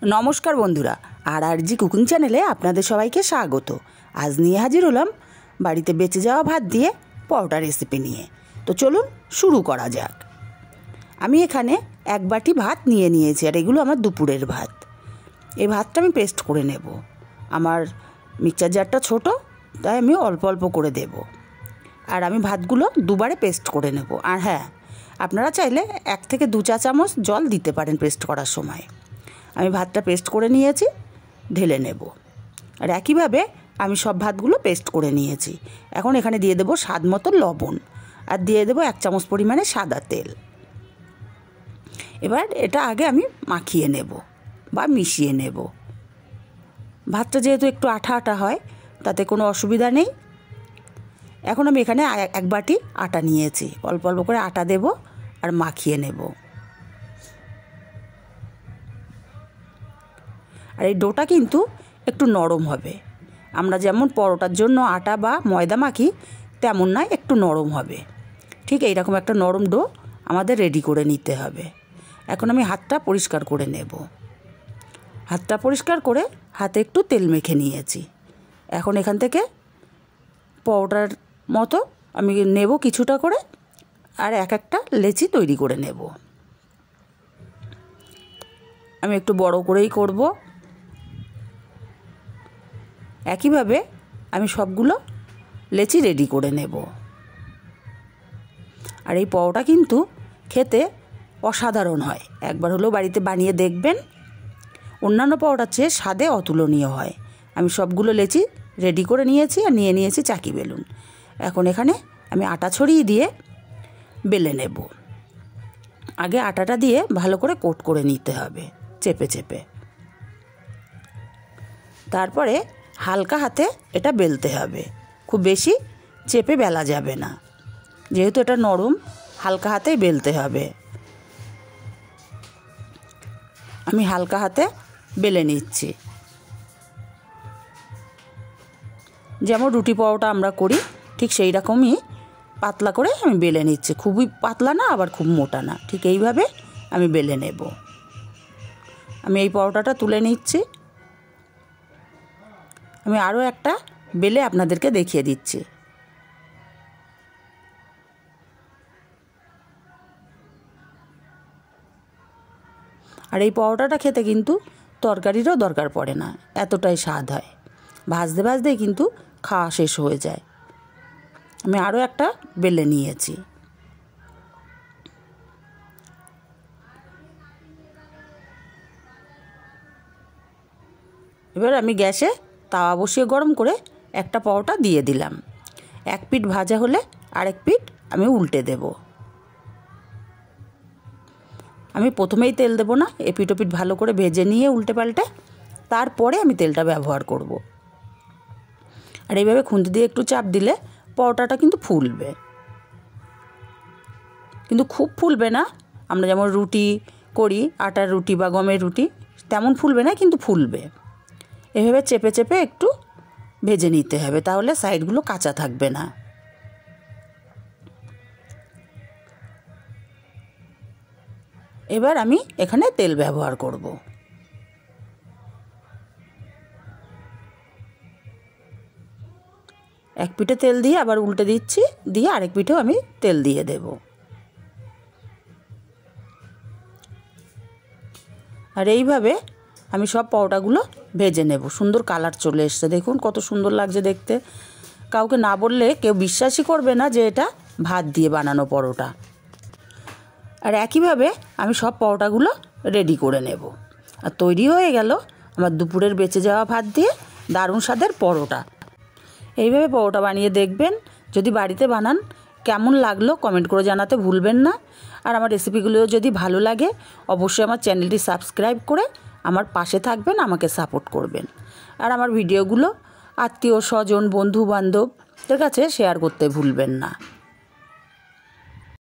नमस्कार बंधुरा RRG cooking चैनेले आपनादेर सबाइके स्वागत। आज निये हाजिर हलाम बाड़ीते बेचे जावा भात दिए परोटा रेसिपि निये। तो चलुन शुरू करा जाक। आमी एखाने एक बाटी भात निये नियेछि आर एगुलो आमार दुपुरेर भात। एई भातटा आमी पेस्ट करे नेब। आमार मिक्सचार जारटा छोटो ताई आमी अल्प अल्प करे देब और आमी भातगुलो दुबारे पेस्ट करे नेब। और हाँ, आपनारा चाइले 1 থেকে 2 চা চামच जल दिते पारेन पेस्ट करार समय। आमी भातटा पेस्ट करे नियेछि, ढेले नेब और एकई भावे आमी सब भातगुलो पेस्ट करे नियेछि। एखन एखाने दिये देब स्वाद मतो लवण और दिये देब 1 চামচ परिमाणे सादा तेल। एबार एटा आगे आमी माखिए नेब बा मिशिए नेब। भातटा जेहेतु एकटु आठा आठा हय ताते कोनो असुविधा नेই। এখন আমি এখানে এক বাটি আটা নিয়েছি, অল্প অল্প করে আটা দেব আর মাখিয়ে নেব। আর এই ডোটা কিন্তু একটু নরম হবে। আমরা যেমন পরোটার জন্য আটা বা ময়দা মাখি তেমন নয়, একটু নরম হবে। ঠিক এই রকম একটা নরম ডো আমাদের রেডি করে নিতে হবে। এখন আমি হাতটা পরিষ্কার করে নেব। হাতটা পরিষ্কার করে হাতে একটু তেল মেখে নিয়েছি। এখন এখান থেকে পরোটার মতো আমি নেব কিছুটা করে আর এক একটা লেচি তৈরি করে নেব। আমি একটু বড় করেই করব। একই ভাবে আমি সবগুলো লেচি রেডি করে নেব। আর এই পরোটা কিন্তু খেতে অসাধারণ হয়। একবার হলেও বাড়িতে বানিয়ে দেখবেন। অন্যান্য পরোটার চেয়ে স্বাদে অতুলনীয় হয়। আমি সবগুলো লেচি রেডি করে নিয়েছি আর নিয়ে নিয়েছি চাকি বেলুন। এখন এখানে আমি আটা ছড়িয়ে দিয়ে বেলে নেব। আগে আটাটা দিয়ে ভালো করে কোট করে নিতে হবে চেপে চেপে। তারপরে হালকা হাতে এটা বেলতে হবে, খুব বেশি চেপে বেলা যাবে না। যেহেতু এটা নরম, হালকা হাতেই বেলতে হবে। আমি হালকা হাতে বেলে নিচ্ছি। যেমন রুটি পরোটা আমরা করি ঠিক সেই রকমই পাতলা করে আমি বেলে নিচ্ছি। খুবই পাতলা না আবার খুব মোটা না, ঠিক এইভাবে আমি বেলে নেব। আমি এই পরোটাটা তুলে নিচ্ছি। আমি আরও একটা বেলে আপনাদেরকে দেখিয়ে দিচ্ছি। আর এই পরোটাটা খেতে কিন্তু তরকারিরও দরকার পড়ে না, এতটাই স্বাদ হয়। ভাজতে ভাজতেই কিন্তু খাওয়া শেষ হয়ে যায়। আমি আরও একটা বেলে নিয়েছি। এবার আমি গ্যাসে তাওয়া বসিয়ে গরম করে একটা পরোটা দিয়ে দিলাম। এক পিঠ ভাজা হলে আরেক পিঠ আমি উল্টে দেব। আমি প্রথমেই তেল দেব না, এপিঠ ওপিঠ ভালো করে ভেজে নিয়ে উল্টে পাল্টে তারপরে আমি তেলটা ব্যবহার করব। আর এইভাবে খুন্তি দিয়ে একটু চাপ দিলে পরোটাটা কিন্তু ফুলবে, কিন্তু খুব ফুলবে না। আমরা যেমন রুটি করি আটার রুটি বা গমের রুটি তেমন ফুলবে না, কিন্তু ফুলবে। এভাবে চেপে চেপে একটু ভেজে নিতে হবে, তাহলে সাইডগুলো কাঁচা থাকবে না। এবার আমি এখানে তেল ব্যবহার করব। এক পিঠে তেল দিয়ে আবার উল্টে দিচ্ছি, দিয়ে আরেক পিঠেও আমি তেল দিয়ে দেব। আর এইভাবে আমি সব পরোটাগুলো ভেজে নেব। সুন্দর কালার চলে এসছে, দেখুন কত সুন্দর লাগছে দেখতে। কাউকে না বললে কেউ বিশ্বাসই করবে না যে এটা ভাত দিয়ে বানানো পরোটা। আর একইভাবে আমি সব পরোটাগুলো রেডি করে নেব। আর তৈরি হয়ে গেল আমার দুপুরের বেঁচে যাওয়া ভাত দিয়ে দারুণ স্বাদের পরোটা। এইভাবে পরোটা বানিয়ে দেখবেন। যদি বাড়িতে বানান কেমন লাগলো কমেন্ট করে জানাতে ভুলবেন না। আর আমার রেসিপিগুলো যদি ভালো লাগে অবশ্যই আমার চ্যানেলটি সাবস্ক্রাইব করে আমার পাশে থাকবেন, আমাকে সাপোর্ট করবেন। আর আমার ভিডিওগুলো আত্মীয় স্বজন বন্ধু বান্ধবদের কাছে শেয়ার করতে ভুলবেন না।